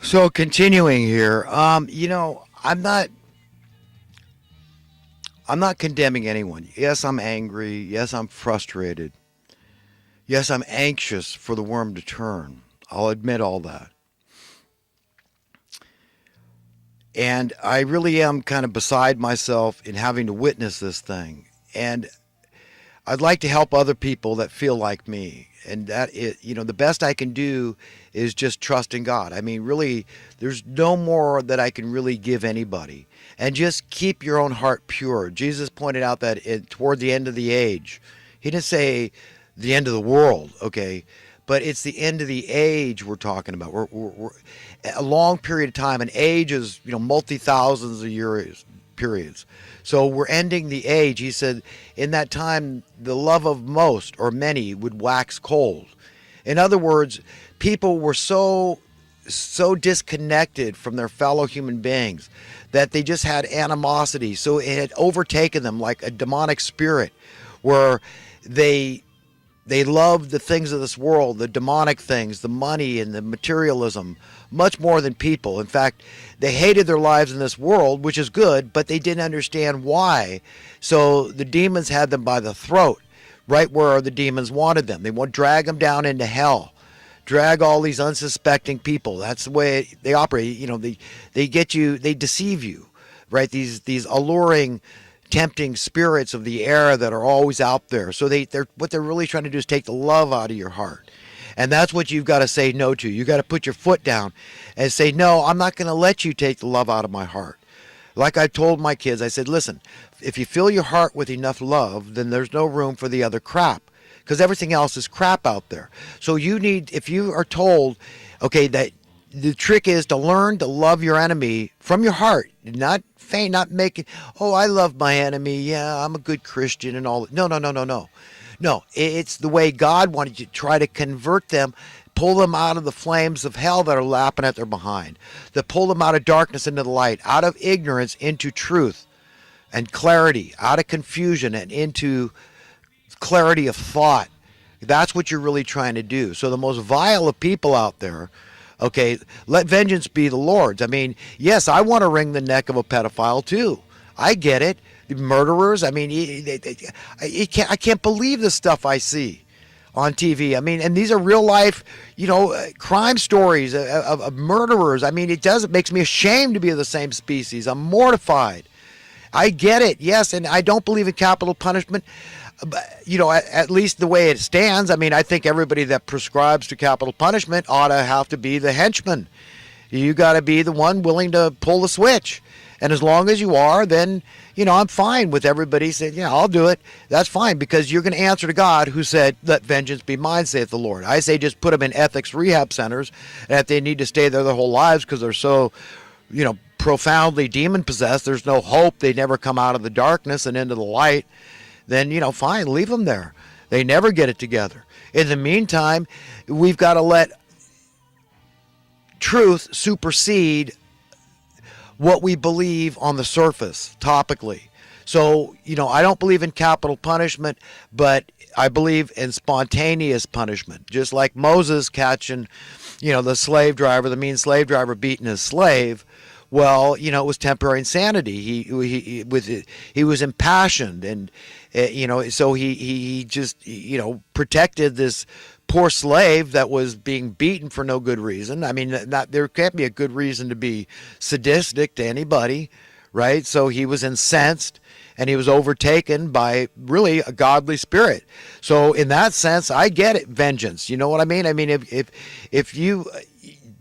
So continuing here, I'm not condemning anyone. Yes, I'm angry. Yes, I'm frustrated. Yes, I'm anxious for the worm to turn. I'll admit all that. And I really am kind of beside myself in having to witness this thing. And I'd like to help other people that feel like me. And the best I can do is just trust in God. I mean, really, there's no more that I can really give anybody. And just keep your own heart pure. Jesus pointed out that toward the end of the age, he didn't say the end of the world, okay? But it's the end of the age we're talking about. We're a long period of time. An age is, multi thousands of years periods. So we're ending the age. He said, in that time, the love of most or many would wax cold. In other words, people were so disconnected from their fellow human beings that they just had animosity. So it had overtaken them like a demonic spirit, where they loved the things of this world, the demonic things, the money and the materialism, much more than people. In fact, they hated their lives in this world, which is good, but they didn't understand why. So the demons had them by the throat, right where the demons wanted them. They want to drag them down into hell, drag all these unsuspecting people. That's the way they operate. They get you, they deceive you, right? These alluring, tempting spirits of the air that are always out there. So what they're really trying to do is take the love out of your heart. And that's what you've got to say no to. You've got to put your foot down and say, no, I'm not going to let you take the love out of my heart. Like I told my kids, I said, listen, if you fill your heart with enough love, then there's no room for the other crap, because everything else is crap out there. So if you are told, okay, that the trick is to learn to love your enemy from your heart, not feign, not making, oh, I love my enemy. Yeah, I'm a good Christian and all. No, no, no, no, no. No, it's the way God wanted you to try to convert them, pull them out of the flames of hell that are lapping at their behind, to pull them out of darkness into the light, out of ignorance into truth and clarity, out of confusion and into clarity of thought. That's what you're really trying to do. So the most vile of people out there, okay, let vengeance be the Lord's. I mean, yes, I want to wring the neck of a pedophile too. I get it. The murderers, I mean, I can't believe the stuff I see on TV. I mean, and these are real life, crime stories of murderers. I mean, it makes me ashamed to be of the same species. I'm mortified. I get it, yes, and I don't believe in capital punishment. At least the way it stands. I mean, I think everybody that prescribes to capital punishment ought to have to be the henchman. You got to be the one willing to pull the switch. And as long as you are, then, I'm fine with everybody saying, yeah, I'll do it. That's fine, because you're going to answer to God, who said, let vengeance be mine, saith the Lord. I say just put them in ethics rehab centers, and if they need to stay there their whole lives because they're so, profoundly demon-possessed, there's no hope, they never come out of the darkness and into the light, then, fine, leave them there. They never get it together. In the meantime, we've got to let truth supersede what we believe on the surface, topically. So, I don't believe in capital punishment, but I believe in spontaneous punishment. Just like Moses catching, the mean slave driver beating his slave. Well, it was temporary insanity. He was impassioned, and so he just protected this poor slave that was being beaten for no good reason. I mean, there can't be a good reason to be sadistic to anybody, right? So he was incensed, and he was overtaken by really a godly spirit. So in that sense, I get it, vengeance. You know what I mean? I mean, if you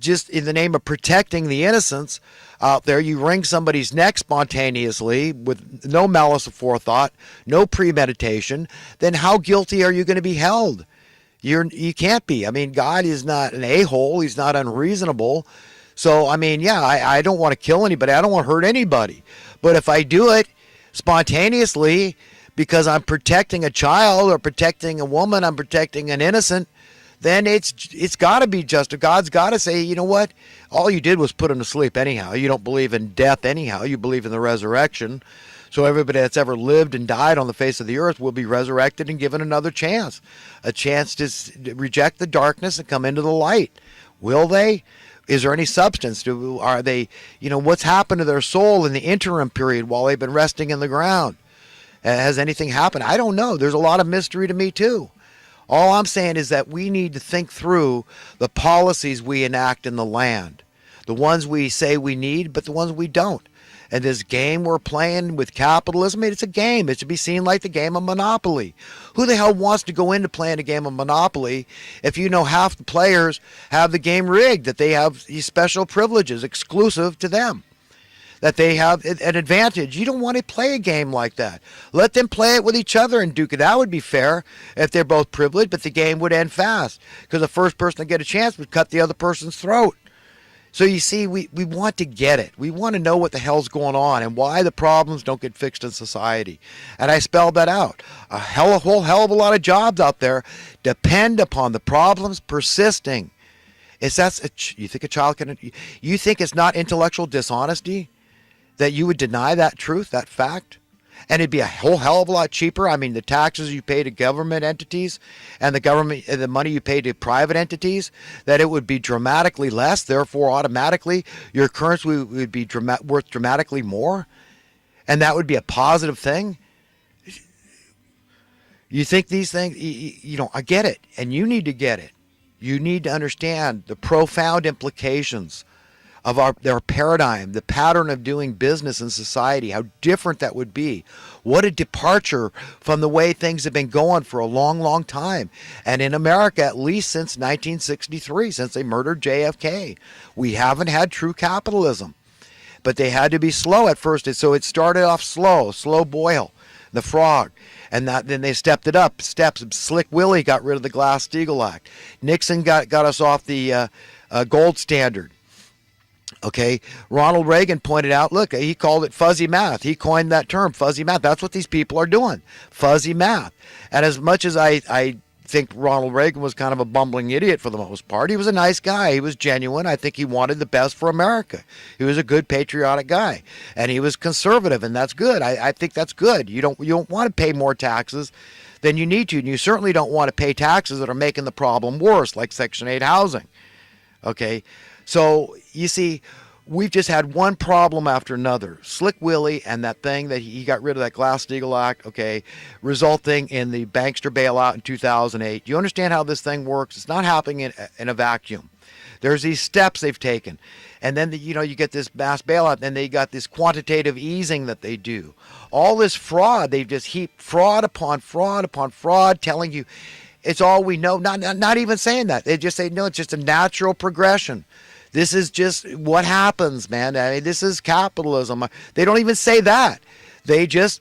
just in the name of protecting the innocents out there, you wring somebody's neck spontaneously with no malice aforethought, no premeditation, then how guilty are you going to be held? You can't be. I mean, God is not an a-hole. He's not unreasonable. So, I mean, yeah, I don't want to kill anybody. I don't want to hurt anybody. But if I do it spontaneously because I'm protecting a child or protecting a woman, I'm protecting an innocent, then it's got to be just. God's got to say, you know what? All you did was put him to sleep anyhow. You don't believe in death anyhow. You believe in the resurrection. So everybody that's ever lived and died on the face of the earth will be resurrected and given another chance. A chance to reject the darkness and come into the light. Will they? Is there any substance? Are they, what's happened to their soul in the interim period while they've been resting in the ground? Has anything happened? I don't know. There's a lot of mystery to me too. All I'm saying is that we need to think through the policies we enact in the land. The ones we say we need, but the ones we don't. And this game we're playing with capitalism, it's a game. It should be seen like the game of Monopoly. Who the hell wants to go into playing a game of Monopoly if you know half the players have the game rigged, that they have these special privileges exclusive to them, that they have an advantage? You don't want to play a game like that. Let them play it with each other and duke it. That would be fair if they're both privileged, but the game would end fast because the first person to get a chance would cut the other person's throat. So you see, we want to get it. We want to know what the hell's going on and why the problems don't get fixed in society. And I spelled that out. A whole hell of a lot of jobs out there depend upon the problems persisting. You think a child can? You think it's not intellectual dishonesty that you would deny that truth, that fact? And it'd be a whole hell of a lot cheaper. I mean, the taxes you pay to government entities and the money you pay to private entities, that it would be dramatically less. Therefore, automatically, your currency would be worth dramatically more. And that would be a positive thing. You think these things, I get it. And you need to get it. You need to understand the profound implications of their paradigm, the pattern of doing business in society, how different that would be. What a departure from the way things have been going for a long, long time. And in America, at least since 1963, since they murdered JFK, we haven't had true capitalism. But they had to be slow at first. So it started off slow boil, the frog. And then they stepped it up. Slick Willie got rid of the Glass-Steagall Act. Nixon got us off the gold standard. Okay, Ronald Reagan pointed out, look, he called it fuzzy math. He coined that term, fuzzy math. That's what these people are doing, fuzzy math. And as much as I think Ronald Reagan was kind of a bumbling idiot for the most part, he was a nice guy. He was genuine. I think he wanted the best for America. He was a good patriotic guy. And he was conservative, and that's good. I think that's good. You don't want to pay more taxes than you need to. And you certainly don't want to pay taxes that are making the problem worse, like Section 8 housing. Okay, so you see, we've just had one problem after another. Slick Willie and that thing that he got rid of, that Glass-Steagall Act, okay, resulting in the bankster bailout in 2008. Do you understand how this thing works? It's not happening in a vacuum. There's these steps they've taken. And then, you get this mass bailout, and they got this quantitative easing that they do. All this fraud, they've just heaped fraud upon fraud upon fraud, telling you it's all we know. Not even saying that. They just say, no, it's just a natural progression. This is just what happens, man. I mean, this is capitalism. They don't even say that. They just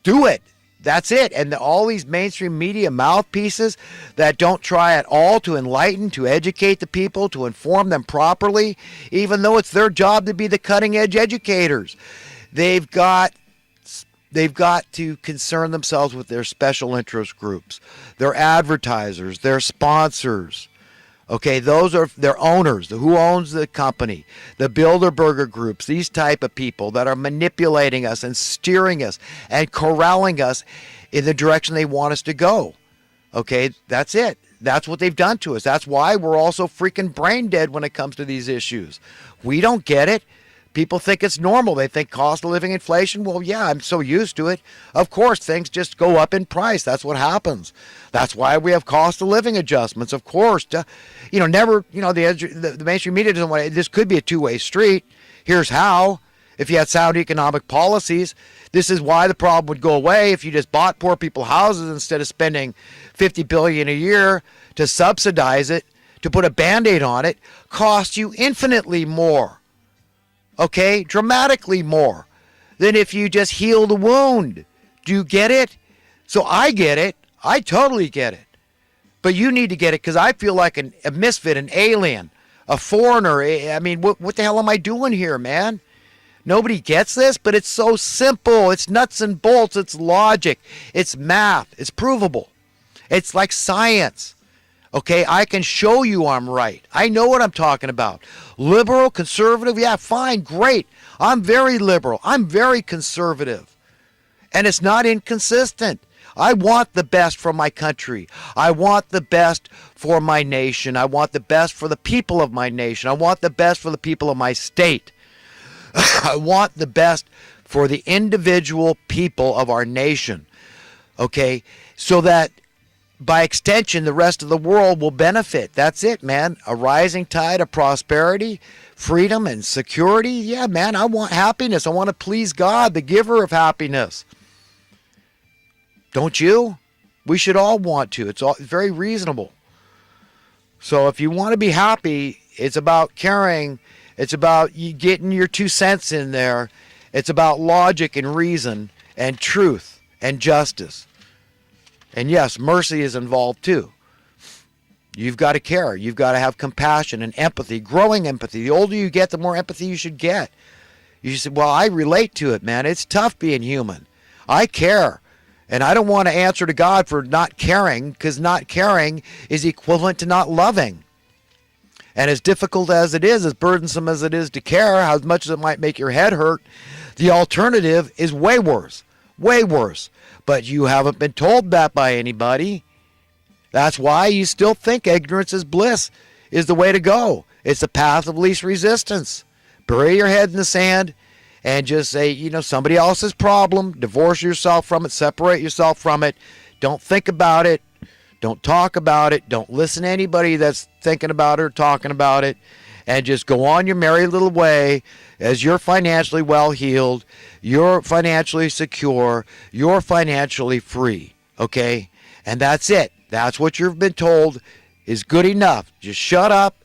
do it. That's it. And all these mainstream media mouthpieces that don't try at all to enlighten, to educate the people, to inform them properly, even though it's their job to be the cutting edge educators. They've got to concern themselves with their special interest groups, their advertisers, their sponsors. Okay, those are their owners, who owns the company, the Bilderberger groups, these type of people that are manipulating us and steering us and corralling us in the direction they want us to go. Okay, that's it. That's what they've done to us. That's why we're all so freaking brain dead when it comes to these issues. We don't get it. People think it's normal. They think cost of living inflation. Well, yeah, I'm so used to it. Of course, things just go up in price. That's what happens. That's why we have cost of living adjustments. Of course, the mainstream media doesn't want it. This could be a two-way street. Here's how. If you had sound economic policies, this is why the problem would go away. If you just bought poor people houses instead of spending $50 billion a year to subsidize it, to put a Band-Aid on it, costs you infinitely more. Okay, dramatically more than if you just heal the wound. Do you get it? So I get it. I totally get it. But you need to get it, because I feel like a misfit, an alien, a foreigner. I mean, what the hell am I doing here, man? Nobody gets this, but it's so simple. It's nuts and bolts. It's logic. It's math. It's provable. It's like science. Okay, I can show you I'm right. I know what I'm talking about. Liberal, conservative, yeah, fine, great. I'm very liberal. I'm very conservative. And it's not inconsistent. I want the best for my country. I want the best for my nation. I want the best for the people of my nation. I want the best for the people of my state. I want the best for the individual people of our nation. Okay? So that by extension, the rest of the world will benefit. That's it, man. A rising tide of prosperity, freedom, and security. Yeah, man, I want happiness. I want to please God, the giver of happiness. Don't you? We should all want to. It's very reasonable. So if you want to be happy, it's about caring. It's about you getting your 2 cents in there. It's about logic and reason and truth and justice. And yes, mercy is involved too. You've got to care. You've got to have compassion and empathy, growing empathy. The older you get, the more empathy you should get. You say, well, I relate to it, man. It's tough being human. I care. And I don't want to answer to God for not caring, because not caring is equivalent to not loving. And as difficult as it is, as burdensome as it is to care, as much as it might make your head hurt, the alternative is way worse. Way worse. But you haven't been told that by anybody. That's why you still think ignorance is bliss is the way to go. It's the path of least resistance. Bury your head in the sand and just say, somebody else's problem. Divorce yourself from it. Separate yourself from it. Don't think about it. Don't talk about it. Don't listen to anybody that's thinking about it or talking about it. And just go on your merry little way as you're financially well-heeled, you're financially secure, you're financially free, okay? And that's it. That's what you've been told is good enough. Just shut up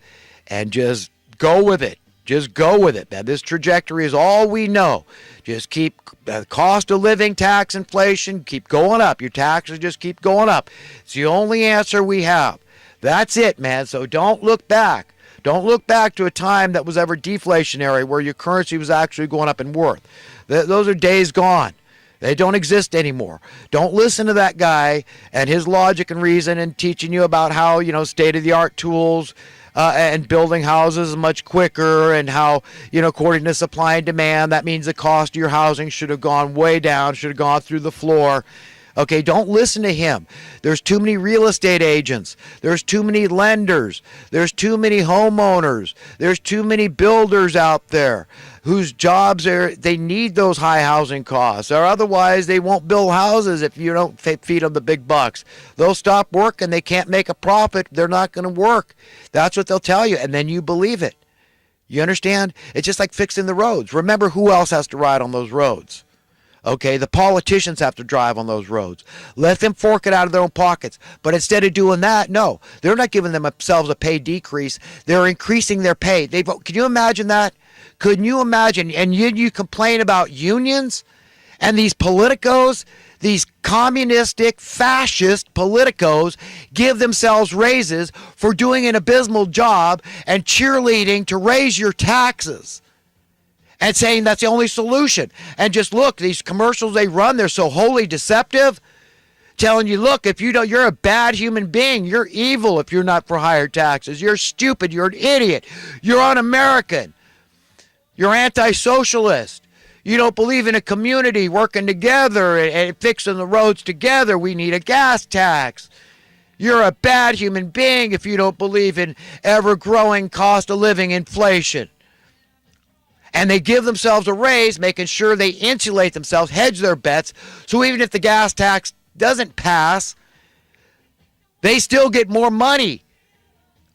and just go with it. Just go with it. Now, this trajectory is all we know. Just keep cost of living, tax, inflation, keep going up. Your taxes just keep going up. It's the only answer we have. That's it, man. So don't look back. Don't look back to a time that was ever deflationary where your currency was actually going up in worth. Those are days gone. They don't exist anymore. Don't listen to that guy and his logic and reason and teaching you about how, state-of-the-art tools and building houses is much quicker and how, according to supply and demand, that means the cost of your housing should have gone way down, should have gone through the floor. Okay, don't listen to him. There's too many real estate agents. There's too many lenders. There's too many homeowners. There's too many builders out there whose jobs they need those high housing costs, or otherwise they won't build houses if you don't feed them the big bucks. They'll stop working. They can't make a profit. They're not going to work. That's what they'll tell you, and then you believe it. You understand? It's just like fixing the roads. Remember, who else has to ride on those roads? Okay, the politicians have to drive on those roads. Let them fork it out of their own pockets. But instead of doing that, no, they're not giving themselves a pay decrease. They're increasing their pay. Can you imagine that? Couldn't you imagine? And you complain about unions and these politicos, these communistic, fascist politicos give themselves raises for doing an abysmal job and cheerleading to raise your taxes. And saying that's the only solution. And just look, these commercials they run, they're so wholly deceptive, telling you, look, if you're a bad human being. You're evil if you're not for higher taxes. You're stupid. You're an idiot. You're un-American. You're anti-socialist. You don't believe in a community working together and fixing the roads together. We need a gas tax. You're a bad human being if you don't believe in ever-growing cost of living inflation. And they give themselves a raise, making sure they insulate themselves, hedge their bets, so even if the gas tax doesn't pass, they still get more money.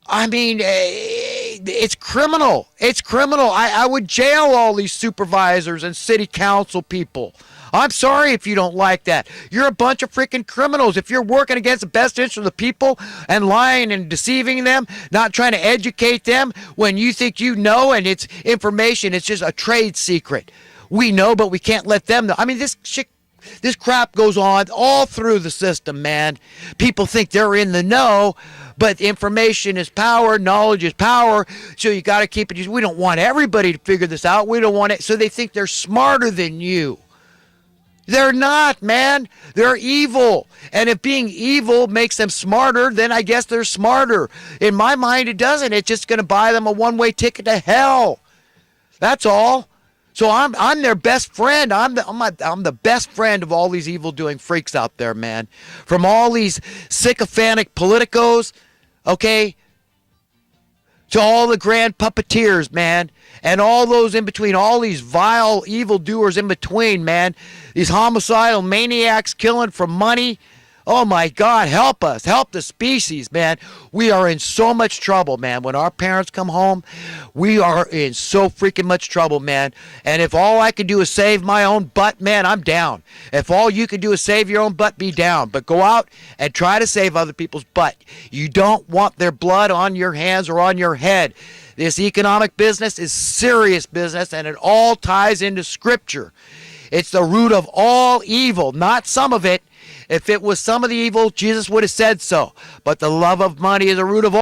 I mean, it's criminal. It's criminal. I would jail all these supervisors and city council people. I'm sorry if you don't like that. You're a bunch of freaking criminals. If you're working against the best interest of the people and lying and deceiving them, not trying to educate them when you think you know and it's information, it's just a trade secret. We know, but we can't let them know. I mean, this crap goes on all through the system, man. People think they're in the know, but information is power, knowledge is power, so you got to keep it. We don't want everybody to figure this out. We don't want it, so they think they're smarter than you. They're not, man. They're evil. And if being evil makes them smarter, then I guess they're smarter. In my mind, it doesn't. It's just going to buy them a one-way ticket to hell. That's all. So I'm their best friend. I'm the best friend of all these evil doing freaks out there, man. From all these sycophantic politicos, okay, to all the grand puppeteers, man, and all those in between, all these vile evildoers in between, man. These homicidal maniacs killing for money. Oh my God, help us. Help the species, man. We are in so much trouble, man. When our parents come home, we are in so freaking much trouble, man. And if all I can do is save my own butt, man, I'm down. If all you can do is save your own butt, be down. But go out and try to save other people's butt. You don't want their blood on your hands or on your head. This economic business is serious business, and it all ties into Scripture. It's the root of all evil, not some of it. If it was some of the evil, Jesus would have said so. But the love of money is the root of all